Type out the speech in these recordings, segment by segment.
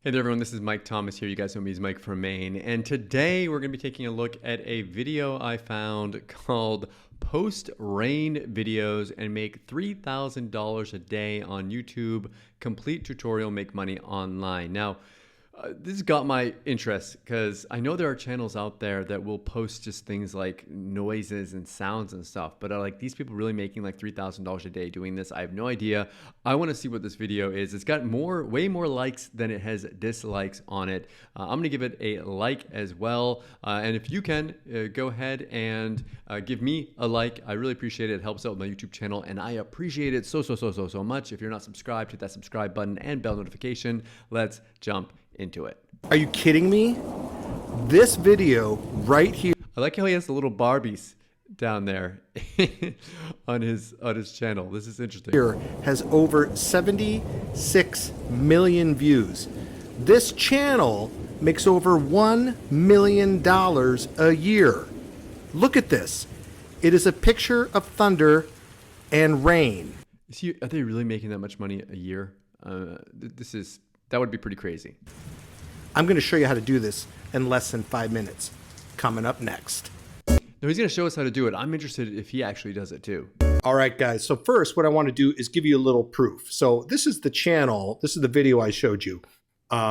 Hey there everyone, this is Mike Thomas here. You guys know me as Mike from Maine. And today we're going to be taking a look at a video I found called Post Rain Videos and Make $3,000 a Day on YouTube. Complete tutorial, make money online. Now, this has got my interest because I know there are channels out there that will post just things like noises and sounds and stuff, but are like these people really making like $3,000 a day doing this? I have no idea. I want to see what this video is. It's got way more likes than it has dislikes on it. I'm gonna give it a like as well, and if you can go ahead and give me a like, I really appreciate it. It helps out with my YouTube channel, and I appreciate it so much. If you're not subscribed, hit that subscribe button and bell notification. Let's jump into it. Are you kidding me? This video right here. I like how he has the little Barbies down there on his channel. This is interesting. Here has over 76 million views. This channel makes over $1 million a year. Look at this. It is a picture of thunder and rain. Are they really making that much money a year? That would be pretty crazy. I'm going to show you how to do this in less than 5 minutes. Coming up next. No, he's going to show us how to do it. I'm interested if he actually does it too. All right, guys. So first, what I want to do is give you a little proof. So this is the channel. This is the video I showed you.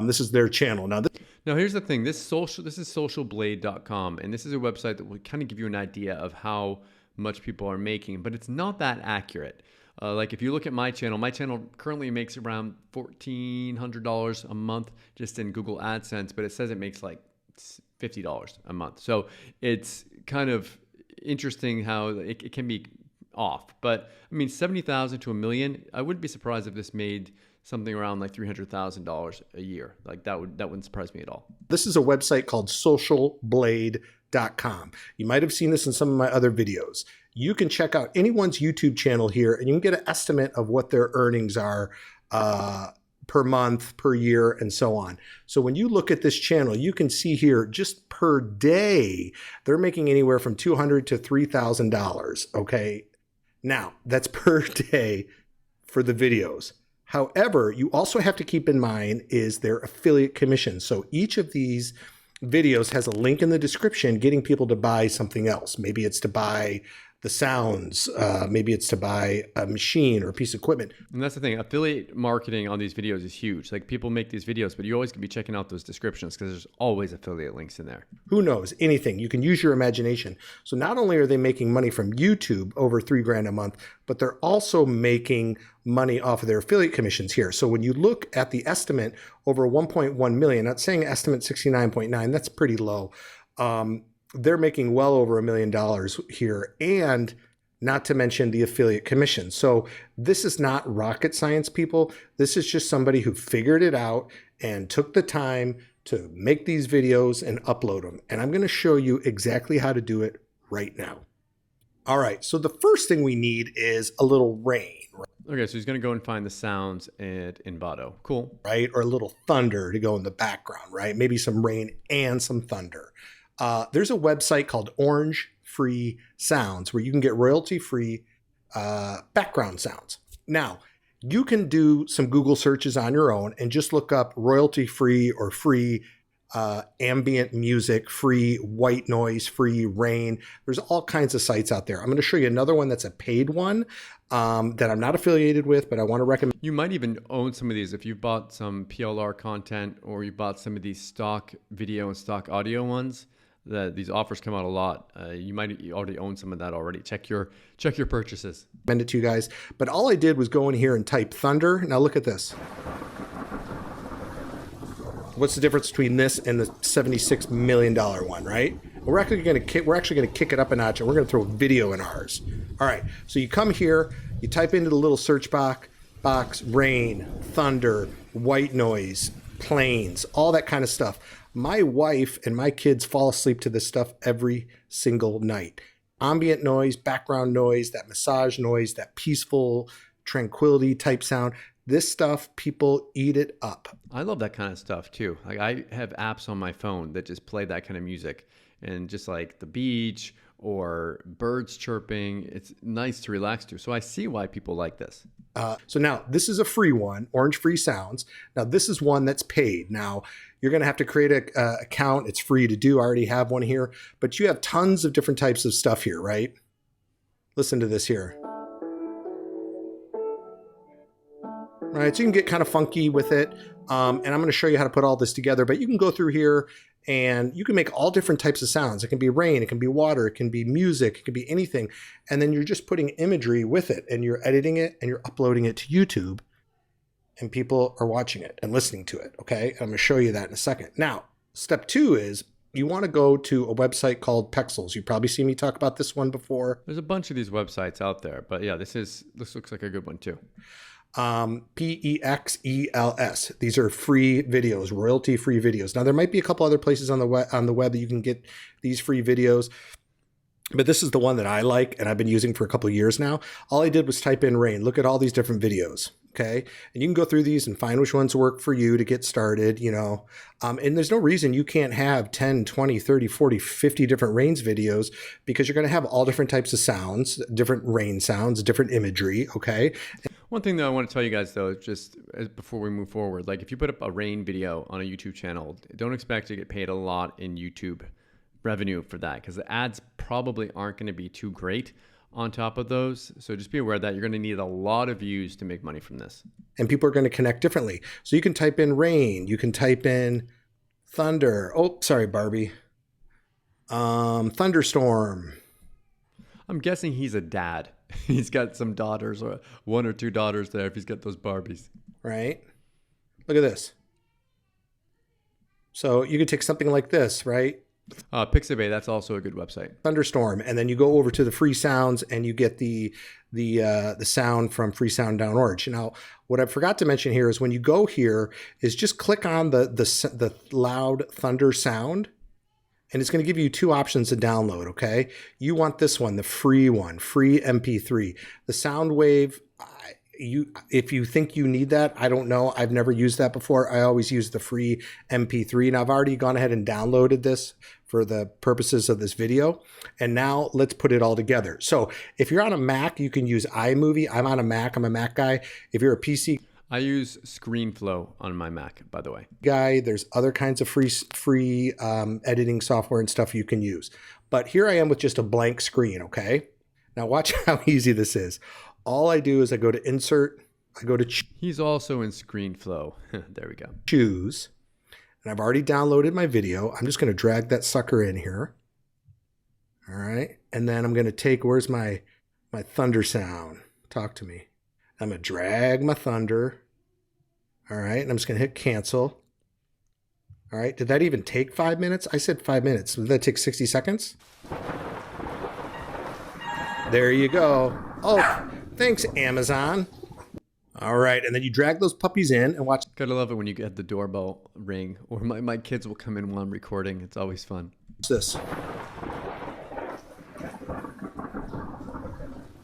This is their channel. Now here's the thing. This is socialblade.com, and this is a website that will kind of give you an idea of how much people are making, but it's not that accurate. Like if you look at my channel currently makes around $1,400 a month just in Google AdSense, but it says it makes like $50 a month. So it's kind of interesting how it can be off. But I mean, 70,000 to $1 million, I wouldn't be surprised if this made something around like $300,000 a year. Like that wouldn't surprise me at all. This is a website called socialblade.com. You might have seen this in some of my other videos. You can check out anyone's YouTube channel here and you can get an estimate of what their earnings are per month, per year, and so on. So when you look at this channel, you can see here just per day, they're making anywhere from $200 to $3,000. Okay. Now that's per day for the videos. However, you also have to keep in mind is their affiliate commission. So each of these videos has a link in the description getting people to buy something else. Maybe it's to buy the sounds, maybe it's to buy a machine or a piece of equipment. And that's the thing, affiliate marketing on these videos is huge. Like people make these videos, but you always can be checking out those descriptions because there's always affiliate links in there. Who knows? Anything. You can use your imagination. So not only are they making money from YouTube, over $3,000 a month, but they're also making money off of their affiliate commissions here. So when you look at the estimate over 1.1 million, not saying estimate 69.9, that's pretty low. They're making well over $1 million here, and not to mention the affiliate commission. So this is not rocket science, people. This is just somebody who figured it out and took the time to make these videos and upload them. And I'm going to show you exactly how to do it right now. All right, so the first thing we need is a little rain. Okay, so he's going to go and find the sounds in Envato. Cool. Right, or a little thunder to go in the background, right? Maybe some rain and some thunder. There's a website called Orange Free Sounds where you can get royalty-free background sounds. Now, you can do some Google searches on your own and just look up royalty-free or free ambient music, free white noise, free rain. There's all kinds of sites out there. I'm going to show you another one that's a paid one that I'm not affiliated with, but I want to recommend. You might even own some of these if you bought some PLR content or you bought some of these stock video and stock audio ones. These offers come out a lot. You already own some of that already. Check your purchases. Recommend it to you guys. But all I did was go in here and type thunder. Now look at this. What's the difference between this and the $76 million one, right? We're actually going to kick it up a notch, and we're going to throw video in ours. All right. So you come here, you type into the little search box, rain, thunder, white noise, planes, all that kind of stuff. My wife and my kids fall asleep to this stuff every single night. Ambient noise, background noise, that massage noise, that peaceful tranquility type sound. This stuff, people eat it up. I love that kind of stuff too. Like I have apps on my phone that just play that kind of music, and just like the beach or birds chirping. It's nice to relax to. So I see why people like this. So now this is a free one, Orange Free Sounds. Now this is one that's paid. Now you're going to have to create an account. It's free to do. I already have one here, but you have tons of different types of stuff here, right? Listen to this here. All right, so you can get kind of funky with it. And I'm going to show you how to put all this together, but you can go through here and you can make all different types of sounds. It can be rain, it can be water, it can be music, it can be anything. And then you're just putting imagery with it and you're editing it and you're uploading it to YouTube and people are watching it and listening to it. Okay. I'm going to show you that in a second. Now, step 2 is you want to go to a website called Pexels. You've probably seen me talk about this one before. There's a bunch of these websites out there, but yeah, this looks like a good one too. Pexels. These are free videos, royalty-free videos. Now there might be a couple other places on the web that you can get these free videos, but this is the one that I like and I've been using for a couple of years now. All I did was type in rain. Look at all these different videos. Okay. And you can go through these and find which ones work for you to get started, you know. And there's no reason you can't have 10, 20, 30, 40, 50 different rains videos, because you're going to have all different types of sounds, different rain sounds, different imagery. Okay. One thing that I want to tell you guys though, just before we move forward, like if you put up a rain video on a YouTube channel, don't expect to get paid a lot in YouTube revenue for that, because the ads probably aren't going to be too great on top of those. So just be aware that you're going to need a lot of views to make money from this. And people are going to connect differently. So you can type in rain, you can type in thunder. Oh, sorry, Barbie. Thunderstorm. I'm guessing he's a dad. He's got some daughters, or 1 or 2 daughters there if he's got those Barbies. Right? Look at this. So you could take something like this, right? Pixabay, that's also a good website. Thunderstorm, and then you go over to the free sounds and you get the sound from Free Sound Down Orange. Now, what I forgot to mention here is when you go here is just click on the loud thunder sound, and it's going to give you 2 options to download. Okay, you want this one, the free one, free MP3. The sound wave. If you think you need that, I don't know. I've never used that before. I always use the free MP3. And I've already gone ahead and downloaded this for the purposes of this video. And now let's put it all together. So if you're on a Mac, you can use iMovie. I'm on a Mac. I'm a Mac guy. If you're a PC I use ScreenFlow on my Mac, by the way. guy, there's other kinds of free editing software and stuff you can use. But here I am with just a blank screen, okay? Now watch how easy this is. All I do is I go to insert, I go to He's also in ScreenFlow. There we go. choose, and I've already downloaded my video. I'm just going to drag that sucker in here. All right. And then I'm going to take, where's my thunder sound? Talk to me. I'm going to drag my thunder. All right. And I'm just going to hit cancel. All right. Did that even take 5 minutes? I said 5 minutes. Did that take 60 seconds? There you go. Oh, thanks, Amazon. All right. And then you drag those puppies in and watch Gotta love it when you get the doorbell ring, or my kids will come in while I'm recording. It's always fun. this.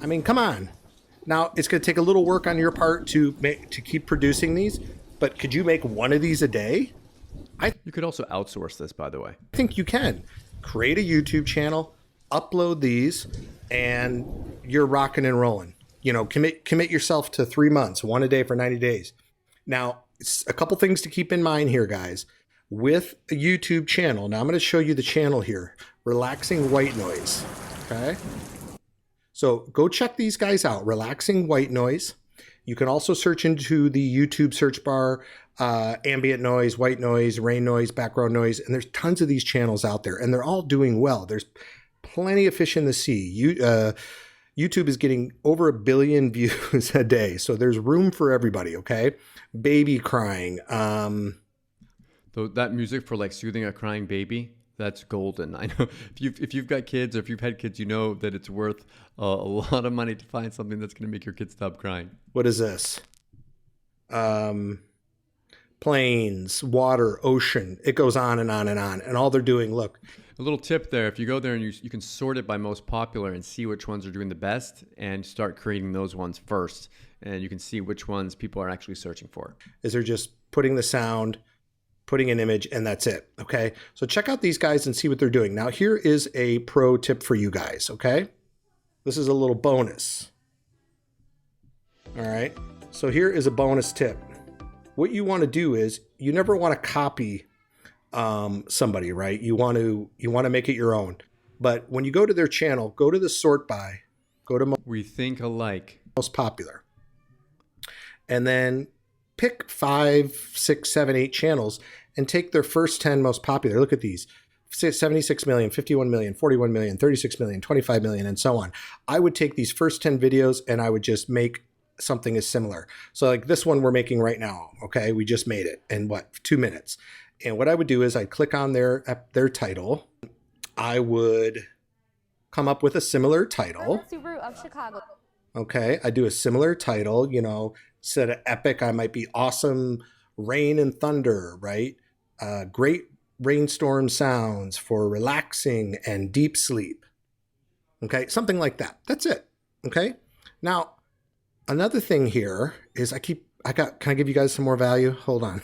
I mean, come on. Now, it's going to take a little work on your part to keep producing these, but could you make one of these a day? You could also outsource this, by the way. I think you can. Create a YouTube channel, upload these, and you're rocking and rolling. You know, commit yourself to 3 months, one a day for 90 days. Now, it's a couple things to keep in mind here, guys. With a YouTube channel, now I'm going to show you the channel here, Relaxing White Noise. Okay. So go check these guys out, Relaxing White Noise. You can also search into the YouTube search bar, ambient noise, white noise, rain noise, background noise, and there's tons of these channels out there, and they're all doing well. There's plenty of fish in the sea. YouTube is getting over 1 billion views a day, so there's room for everybody, okay? Baby crying. Though that music for like soothing a crying baby, that's golden. I know if you've got kids, or if you've had kids, you know that it's worth a lot of money to find something that's going to make your kids stop crying. What is this? Plains, water, ocean. It goes on and on and on. And all they're doing, look. A little tip there, if you go there and you can sort it by most popular and see which ones are doing the best, and start creating those ones first. And you can see which ones people are actually searching for. Is they're just putting the sound putting an image, and that's it. Okay. So check out these guys and see what they're doing. Now, here is a pro tip for you guys. Okay. This is a little bonus. All right. So here is a bonus tip. What you want to do is you never want to copy somebody, right? You want to make it your own. But when you go to their channel, go to the sort by, go to We think alike. most popular, and then pick 5, 6, 7, 8 channels and take their first 10 most popular. Look at these: 76 million, 51 million, 41 million, 36 million, 25 million, and so on. I would take these first 10 videos and I would just make something as similar. So like this one we're making right now. Okay. We just made it in 2 minutes. And what I would do is I'd click on their title. I would come up with a similar title. Subaru of Chicago. Okay. I do a similar title, you know, instead of epic, I might be awesome rain and thunder, right? Great rainstorm sounds for relaxing and deep sleep. Okay. Something like that. That's it. Okay. Now, another thing here is can I give you guys some more value? Hold on.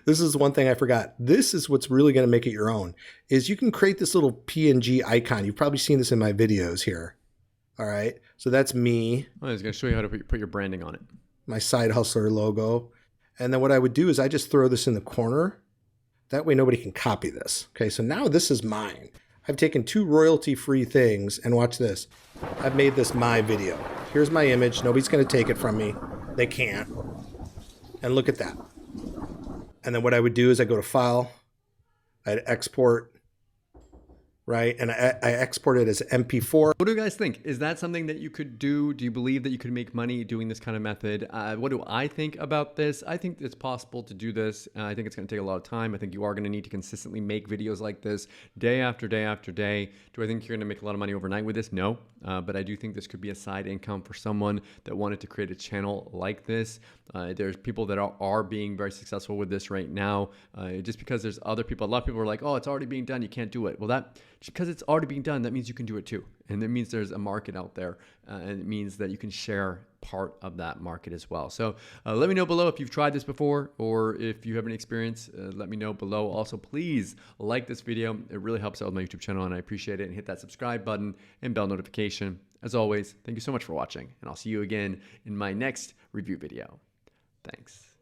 This is one thing I forgot. This is what's really going to make it your own, is you can create this little PNG icon. You've probably seen this in my videos here. All right. So that's me. I was going to show you how to put your branding on it. My side hustler logo. And then what I would do is I just throw this in the corner. That way nobody can copy this. Okay. So now this is mine. I've taken 2 royalty-free things, and watch this. I've made this my video. Here's my image. Nobody's going to take it from me. They can't. And look at that. And then what I would do is I go to File. I'd export, right? And I export it as MP4. What do you guys think? Is that something that you could do? Do you believe that you could make money doing this kind of method? What do I think about this? I think it's possible to do this. I think it's going to take a lot of time. I think you are going to need to consistently make videos like this day after day after day. Do I think you're going to make a lot of money overnight with this? No. But I do think this could be a side income for someone that wanted to create a channel like this. There's people that are being very successful with this right now. Just because there's other people, a lot of people are like, oh, it's already being done, you can't do it. Well, that just because it's already being done, that means you can do it too. And that means there's a market out there. And it means that you can share part of that market as well. So let me know below if you've tried this before, or if you have any experience, let me know below. Also, please like this video. It really helps out with my YouTube channel, and I appreciate it. And hit that subscribe button and bell notification. As always, thank you so much for watching, and I'll see you again in my next review video. Thanks.